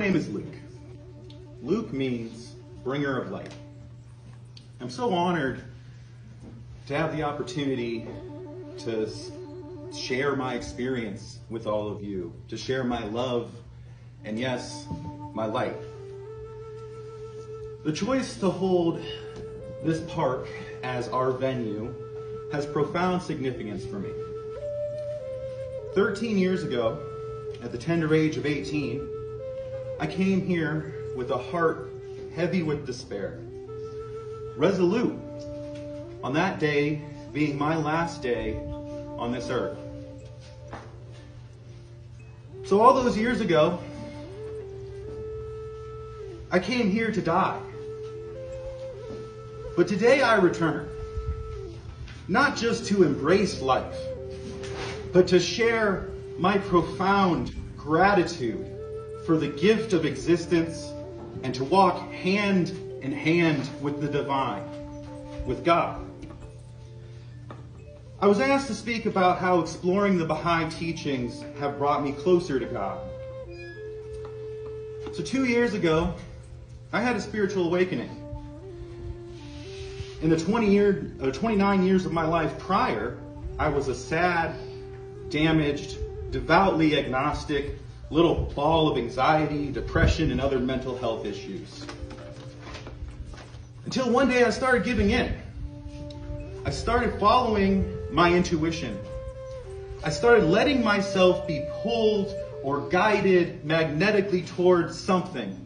name is Luke. Luke means bringer of light. I'm so honored to have the opportunity to share my experience with all of you, to share my love and, yes, my light. The choice to hold this park as our venue has profound significance for me. 13 years ago, at the tender age of 18, I came here with a heart heavy with despair, resolute on that day being my last day on this earth. So all those years ago, I came here to die. But today I return, not just to embrace life, but to share my profound gratitude for the gift of existence and to walk hand in hand with the divine, with God. I was asked to speak about how exploring the Bahai teachings have brought me closer to God. So 2 years ago, I had a spiritual awakening. In the 29 years of my life prior, I was a sad, damaged, devoutly agnostic little ball of anxiety, depression, and other mental health issues. Until one day I started giving in. I started following my intuition. I started letting myself be pulled or guided magnetically towards something.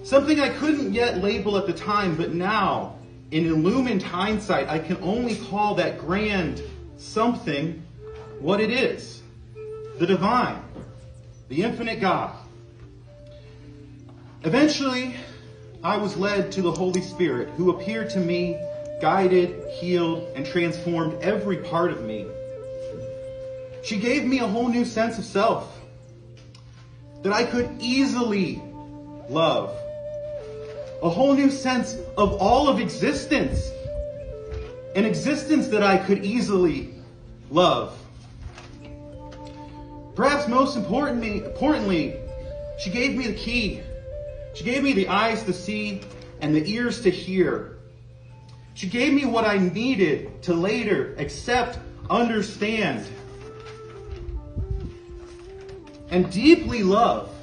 Something I couldn't yet label at the time, but now, in illumined hindsight, I can only call that grand something what it is: the divine, the infinite God. Eventually, I was led to the Holy Spirit, who appeared to me, guided, healed, and transformed every part of me. She gave me a whole new sense of self that I could easily love. A whole new sense of all of existence. An existence that I could easily love. Perhaps most importantly, she gave me the key. She gave me the eyes to see and the ears to hear. She gave me what I needed to later accept, understand, and deeply love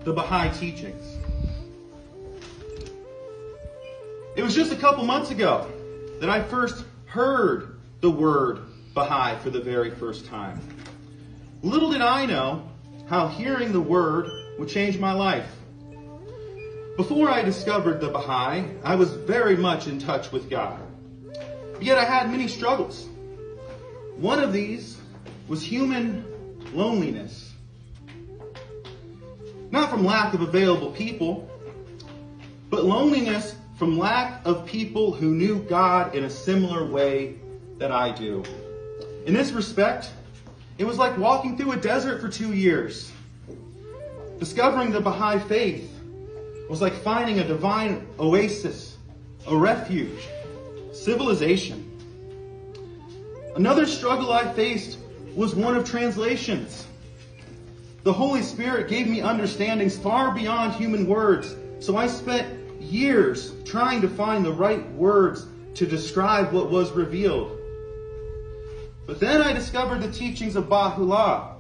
the Bahai teachings. It was just a couple months ago that I first heard the word Bahai for the very first time. Little did I know how hearing the word would change my life. Before I discovered the Bahai, I was very much in touch with God. Yet I had many struggles. One of these was human loneliness. Not from lack of available people, but loneliness from lack of people who knew God in a similar way that I do. In this respect, it was like walking through a desert for 2 years. Discovering the Bahai faith was like finding a divine oasis, a refuge, civilization. Another struggle I faced was one of translations. The Holy Spirit gave me understandings far beyond human words, so I spent years trying to find the right words to describe what was revealed. But then I discovered the teachings of Baha'u'llah,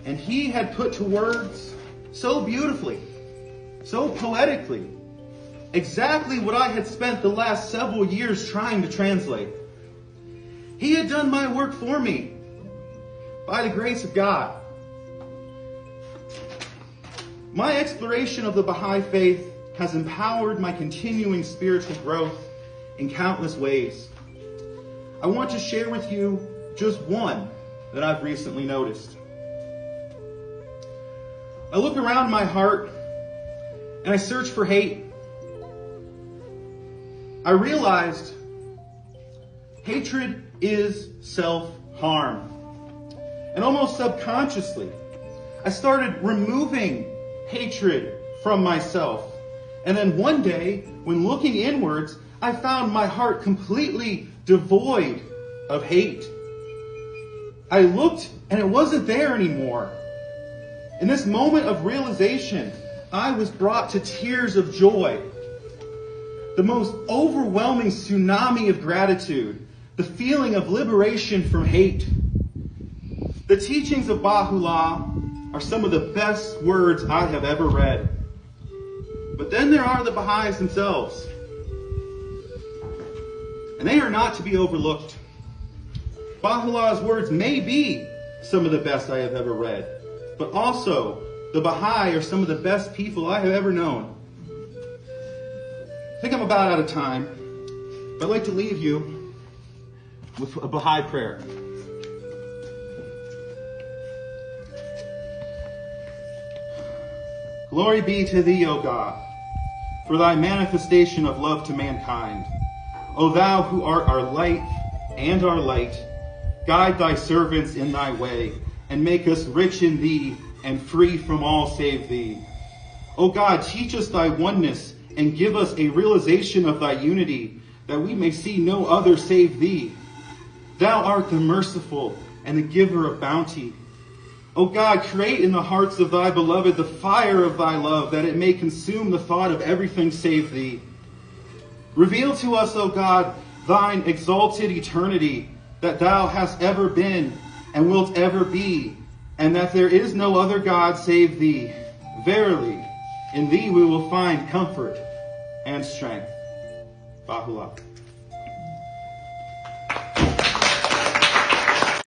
and he had put to words so beautifully, so poetically, exactly what I had spent the last several years trying to translate. He had done my work for me by the grace of God. My exploration of the Bahai faith has empowered my continuing spiritual growth in countless ways. I want to share with you just one that I've recently noticed. I look around my heart and I search for hate. I realized hatred is self-harm. And almost subconsciously, I started removing hatred from myself. And then one day, when looking inwards, I found my heart completely devoid of hate. I looked and it wasn't there anymore. In this moment of realization, I was brought to tears of joy. The most overwhelming tsunami of gratitude, the feeling of liberation from hate. The teachings of Baha'u'llah are some of the best words I have ever read. But then there are the Baha'is themselves. And they are not to be overlooked. Baha'u'llah's words may be some of the best I have ever read, but also the Baha'i are some of the best people I have ever known. I think I'm about out of time, but I'd like to leave you with a Baha'i prayer. Glory be to thee, O God, for thy manifestation of love to mankind. O thou who art our light and our light, guide thy servants in thy way, and make us rich in thee and free from all save thee. O God, teach us thy oneness and give us a realization of thy unity, that we may see no other save thee. Thou art the merciful and the giver of bounty. O God, create in the hearts of thy beloved the fire of thy love, that it may consume the thought of everything save thee. Reveal to us, O God, thine exalted eternity, that thou hast ever been and wilt ever be, and that there is no other God save thee. Verily, in thee we will find comfort and strength. Baha'u'llah.